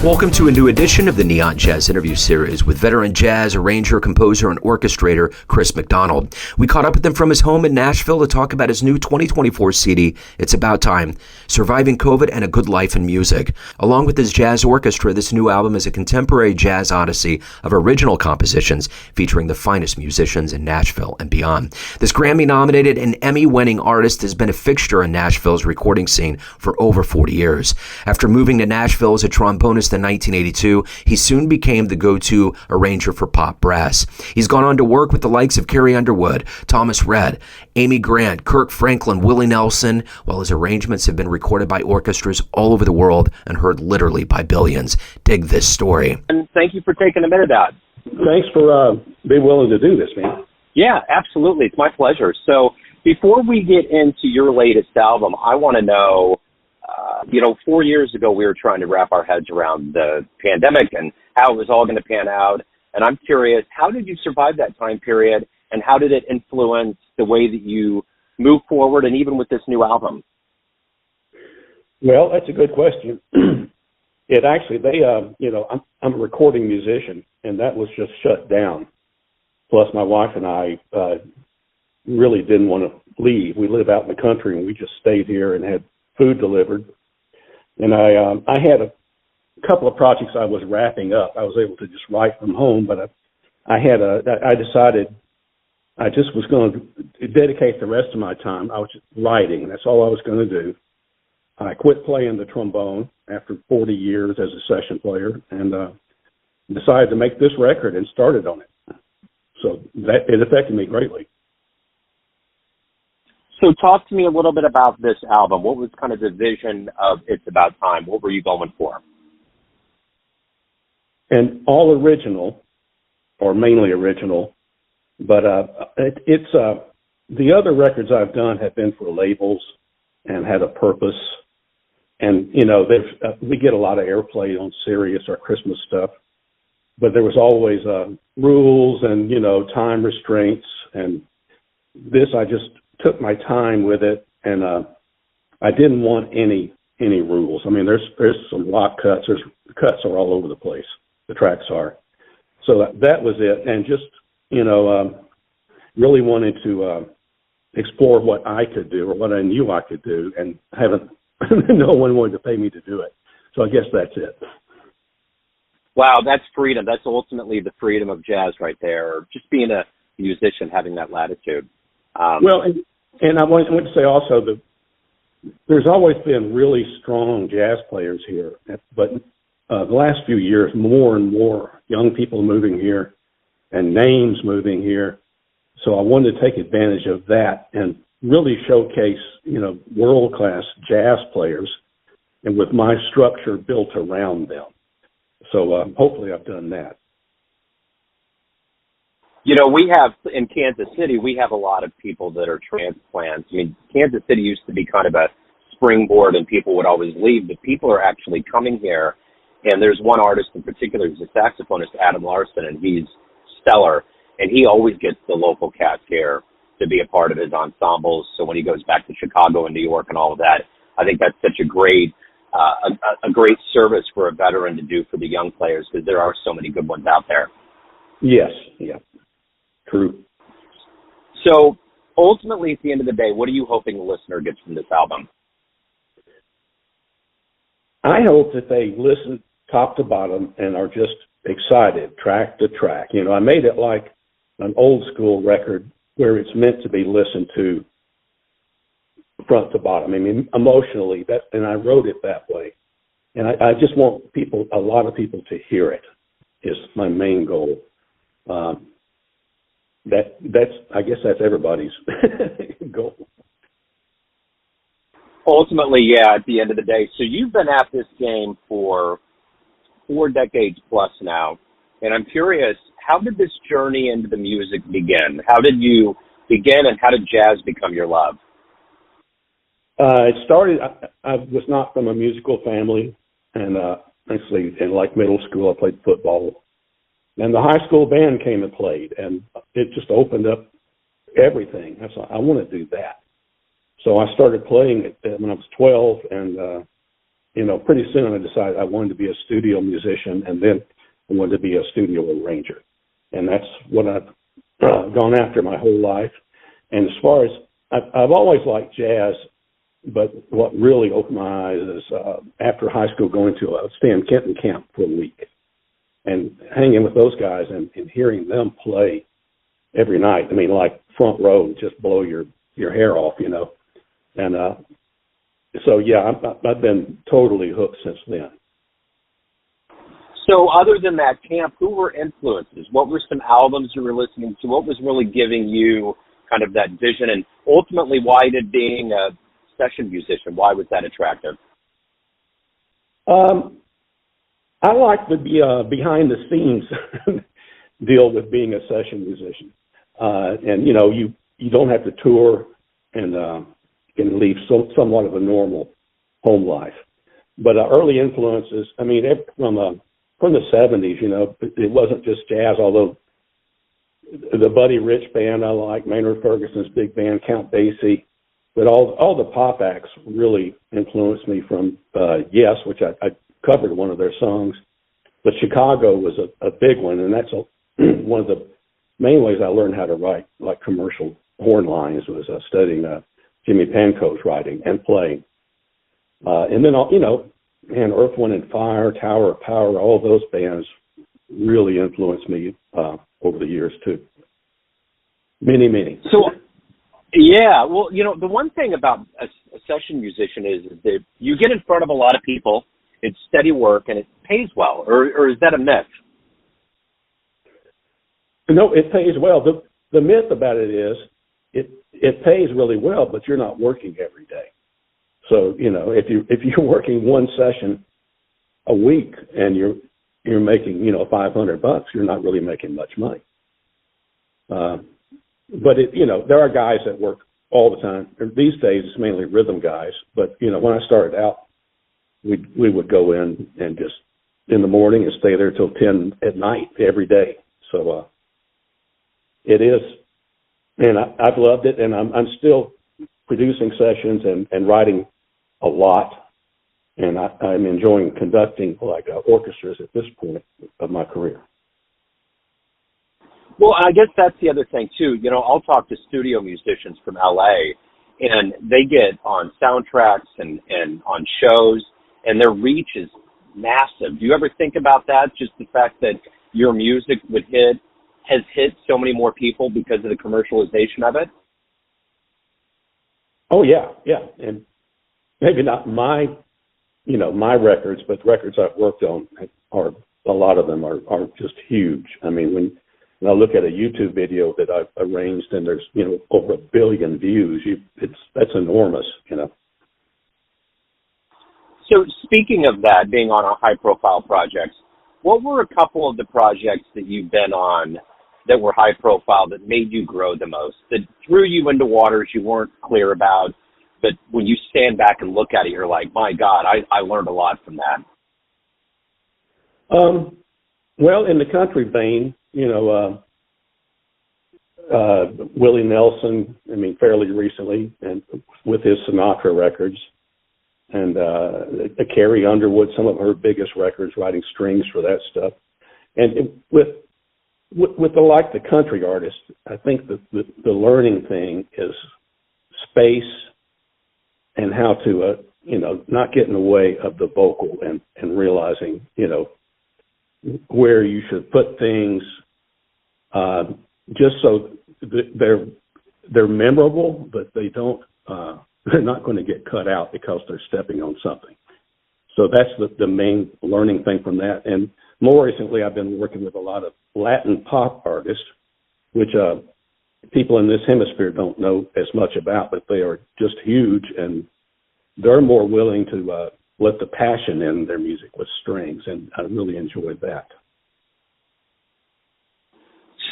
Welcome to a new edition of the Neon Jazz interview series with veteran jazz arranger, composer, and orchestrator Chris McDonald. We caught up with him from his home in Nashville to talk about his new 2024 CD, It's About Time, Surviving COVID and a Good Life in Music. Along with his Jazz Orchestra, this new album is a contemporary jazz odyssey of original compositions featuring the finest musicians in Nashville and beyond. This Grammy-nominated and Emmy-winning artist has been a fixture in Nashville's recording scene for over 40 years. After moving to Nashville as a trombonist in 1982, he soon became the go-to arranger for pop brass. He's gone on to work with the likes of Carrie Underwood, Rhett, Amy Grant, Kirk Franklin, Willie Nelson, while his arrangements have been recorded by orchestras all over the world and heard literally by billions. Dig this story. And thank you for taking a minute out. Thanks for being willing to do this, man. Yeah, absolutely. It's my pleasure. So before we get into your latest album, I want to know, 4 years ago, we were trying to wrap our heads around the pandemic and how it was all going to pan out. And I'm curious, how did you survive that time period, and how did it influence the way that you move forward, and even with this new album? Well, that's a good question. It actually, I'm a recording musician, and that was just shut down. Plus, my wife and I really didn't want to leave. We live out in the country, and we just stayed here and had food delivered. And I had a couple of projects I was wrapping up. I was able to just write from home, but I decided I just was going to dedicate the rest of my time. I was just writing. That's all I was going to do. I quit playing the trombone after 40 years as a session player, and decided to make this record and started on it. So it affected me greatly. So talk to me a little bit about this album. What was kind of the vision of It's About Time? What were you going for? And all original, or mainly original, but it's the other records I've done have been for labels and had a purpose. And, we get a lot of airplay on Sirius or Christmas stuff, but there was always rules and, time restraints. And this, I just took my time with it, and I didn't want any rules. I mean, there's some lock cuts. The cuts are all over the place. The tracks are. So that was it, and just really wanted to explore what I could do or what I knew I could do, and no one wanted to pay me to do it. So I guess that's it. Wow, that's freedom. That's ultimately the freedom of jazz right there. Just being a musician, having that latitude. Well, and I want to say also that there's always been really strong jazz players here, but the last few years, more and more young people moving here and names moving here. So I wanted to take advantage of that and really showcase, world-class jazz players, and with my structure built around them. So hopefully I've done that. We have, in Kansas City, we have a lot of people that are transplants. I mean, Kansas City used to be kind of a springboard and people would always leave, but people are actually coming here. And there's one artist in particular who's a saxophonist, Adam Larson, and he's stellar. And he always gets the local cats here to be a part of his ensembles. So when he goes back to Chicago and New York and all of that, I think that's such a great service for a veteran to do for the young players, because there are so many good ones out there. Yes, yeah. True. So ultimately, at the end of the day, what are you hoping the listener gets from this album? I hope that they listen top to bottom and are just excited, track to track. I made it like an old school record where it's meant to be listened to front to bottom. I mean, emotionally, and I wrote it that way. And I just want a lot of people to hear it is my main goal. I guess that's everybody's goal. Ultimately, yeah, at the end of the day. So you've been at this game for 4 decades plus now, and I'm curious, how did this journey into the music begin? How did you begin, and how did jazz become your love? It started, I was not from a musical family, and actually in middle school I played football. And the high school band came and played, and it just opened up everything. I thought, I want to do that. So I started playing it when I was 12, and pretty soon I decided I wanted to be a studio musician, and then I wanted to be a studio arranger. And that's what I've gone after my whole life. And as far as, I've always liked jazz, but what really opened my eyes is after high school going to a Stan Kenton camp for a week and hanging with those guys and hearing them play every night. I mean, like front row, just blow your hair off, And so, yeah, I've been totally hooked since then. So other than that camp, who were influences? What were some albums you were listening to? What was really giving you kind of that vision? And ultimately, why did being a session musician, why was that attractive? I like the behind the scenes deal with being a session musician. And, you don't have to tour and can leave somewhat of a normal home life. But early influences, I mean, from the 70s, it wasn't just jazz, although the Buddy Rich band I like, Maynard Ferguson's big band, Count Basie, but all the pop acts really influenced me from Yes, which I covered one of their songs. But Chicago was a big one, and that's one of the main ways I learned how to write like commercial horn lines was studying Jimmy Panko's writing and playing. And then, and Earth, Wind and Fire, Tower of Power, all those bands really influenced me over the years too. Many. So, yeah, well, the one thing about a session musician is that you get in front of a lot of people, it's steady work, and it pays well, or is that a myth? No, it pays well. The myth about it is it pays really well, but you're not working every day. So, if you're working one session a week and you're making, $500, you're not really making much money. But there are guys that work all the time. These days it's mainly rhythm guys, but when I started out, we would go in and just in the morning and stay there till 10 at night every day. So it is, and I've loved it, and I'm still producing sessions and writing a lot, and I'm enjoying conducting orchestras at this point of my career. Well, I guess that's the other thing too. I'll talk to studio musicians from LA, and they get on soundtracks and on shows, and their reach is massive. Do you ever think about that? Just the fact that your music has hit so many more people because of the commercialization of it? Oh yeah, and maybe not my records, but records I've worked on are, a lot of them are just huge. I mean, when I look at a YouTube video that I've arranged and there's, over 1 billion views, that's enormous, So speaking of that, being on a high profile projects, what were a couple of the projects that you've been on that were high profile that made you grow the most, that threw you into waters you weren't clear about, but when you stand back and look at it, you're like, my God, I learned a lot from that? Well, in the country vein, Willie Nelson, fairly recently, and with his Sinatra records, and Carrie Underwood, some of her biggest records, writing strings for that stuff. And with the country artists, I think the learning thing is space and how to, not get in the way of the vocal and realizing, where you should put things, just so they're memorable, but they don't, they're not going to get cut out because they're stepping on something. So that's the main learning thing from that. And more recently, I've been working with a lot of Latin pop artists, which people in this hemisphere don't know as much about, but they are just huge, and they're more willing to let the passion in their music with strings, and I really enjoyed that.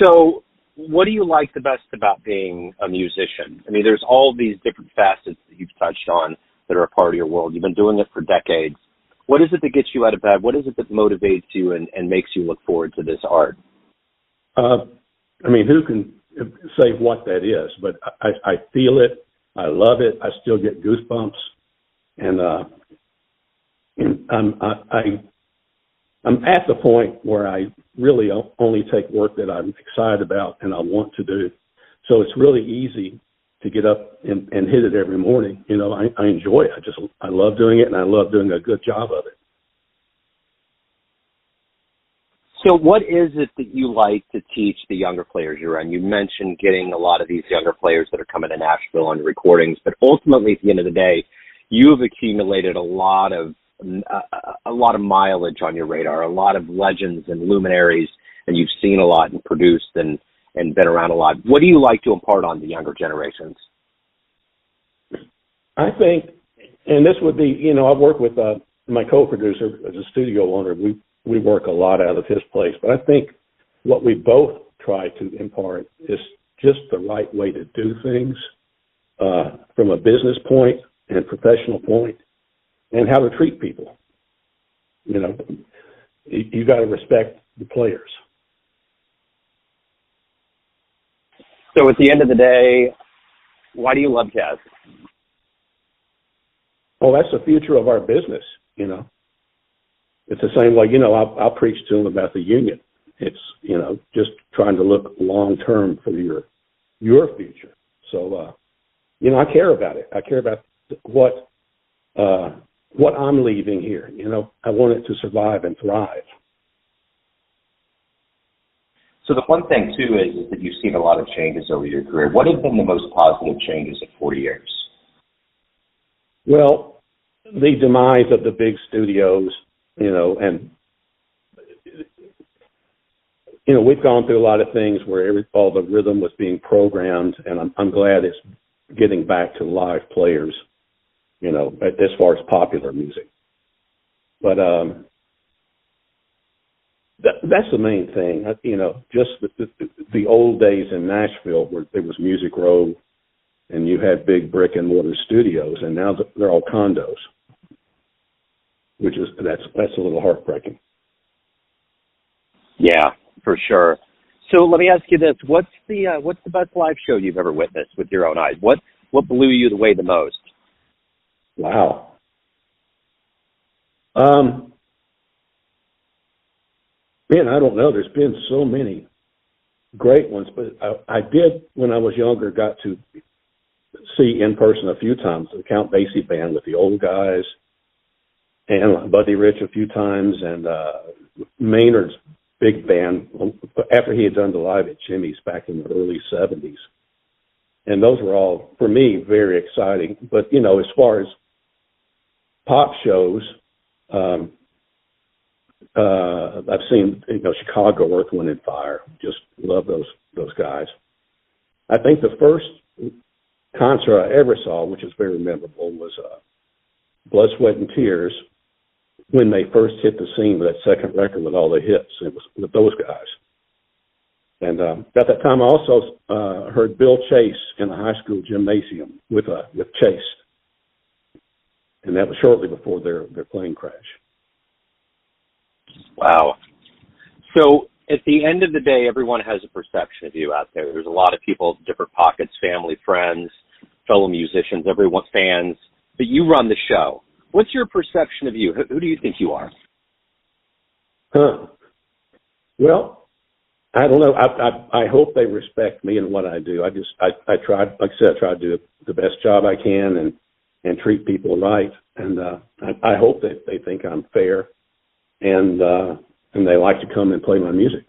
So what do you like the best about being a musician? There's all these different facets that you've touched on that are a part of your world. You've been doing it for decades. What is it that gets you out of bed? What is it that motivates you and makes you look forward to this art? Who can say what that is? But I feel it. I love it. I still get goosebumps. And I'm at the point where I really only take work that I'm excited about and I want to do. So it's really easy to get up and hit it every morning. You know, I enjoy it. I love doing it, and I love doing a good job of it. So what is it that you like to teach the younger players you're on? You mentioned getting a lot of these younger players that are coming to Nashville on recordings, but ultimately at the end of the day, you've accumulated a lot of mileage on your radar, a lot of legends and luminaries, and you've seen a lot and produced and been around a lot. What do you like to impart on the younger generations? I think, and this would be, you know, I've worked with my co-producer as a studio owner. We work a lot out of his place, but I think what we both try to impart is just the right way to do things from a business point and professional point, and how to treat people. You know, you got to respect the players. So at the end of the day, why do you love jazz? Well, that's the future of our business, you know. It's the same way, you know, I'll preach to them about the union. It's, you know, just trying to look long-term for your future. So, you know, I care about it. I care about what I'm leaving here. You know, I want it to survive and thrive. So the one thing, too, is that you've seen a lot of changes over your career. What have been the most positive changes in 40 years? Well, the demise of the big studios, you know, and, you know, we've gone through a lot of things where all the rhythm was being programmed, and I'm glad it's getting back to live players, you know, as far as popular music. But that's the main thing, you know, just the old days in Nashville where there was Music Row and you had big brick and mortar studios, and now they're all condos, which is that's a little heartbreaking. Yeah, for sure. So let me ask you this: what's the best live show you've ever witnessed with your own eyes? What blew you away the most? Wow. Man, I don't know. There's been so many great ones, but I did, when I was younger, got to see in person a few times the Count Basie band with the old guys, and Buddy Rich a few times, and Maynard's big band after he had done the Live at Jimmy's back in the early 70s. And those were all, for me, very exciting. But, you know, as far as pop shows, I've seen, you know, Chicago, Earth, Wind and Fire. Just love those guys. I think the first concert I ever saw, which is very memorable, was Blood, Sweat and Tears, when they first hit the scene with that second record with all the hits. It was with those guys. And at that time, I also heard Bill Chase in the high school gymnasium with Chase, and that was shortly before their plane crash. Wow. So at the end of the day, everyone has a perception of you out there. There's a lot of people, different pockets, family, friends, fellow musicians, everyone, fans, but you run the show. What's your perception of you? Who do you think you are? Well, I don't know. I hope they respect me and what I do. I tried, like I said, I try to do the best job I can and treat people right. And I hope that they think I'm fair and they like to come and play my music.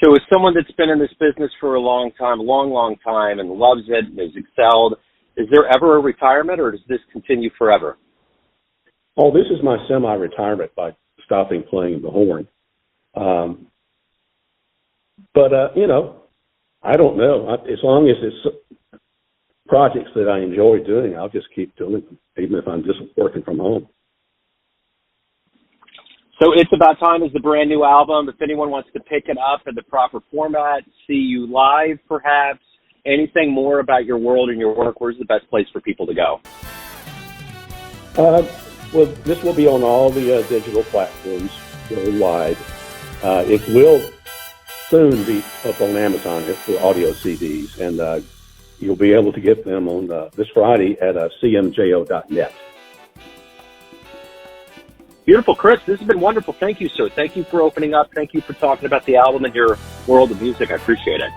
So as someone that's been in this business for a long time and loves it and has excelled, is there ever a retirement, or does this continue forever? Oh, this is my semi-retirement by stopping playing the horn. But you know, I don't know. As long as it's projects that I enjoy doing, I'll just keep doing them, even if I'm just working from home. So It's About Time is the brand new album. If anyone wants to pick it up in the proper format, see you live perhaps, anything more about your world and your work, where's the best place for people to go? Well, this will be on all the digital platforms worldwide. It will soon be up on Amazon for audio CDs, and you'll be able to get them on this Friday at cmjo.net. Beautiful, Chris. This has been wonderful. Thank you, sir. Thank you for opening up. Thank you for talking about the album and your world of music. I appreciate it.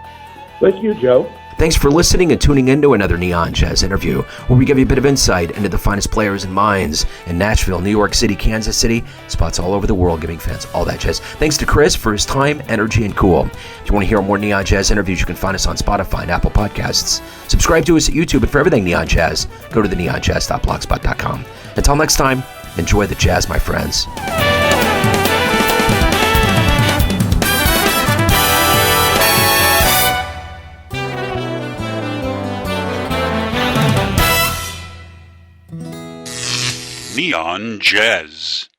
Thank you, Joe. Thanks for listening and tuning in to another Neon Jazz interview, where we give you a bit of insight into the finest players and minds in Nashville, New York City, Kansas City, spots all over the world, giving fans all that jazz. Thanks to Chris for his time, energy, and cool. If you want to hear more Neon Jazz interviews, you can find us on Spotify and Apple Podcasts. Subscribe to us at YouTube, and for everything Neon Jazz, go to theneonjazz.blogspot.com. Until next time, enjoy the jazz, my friends. Neon Jazz.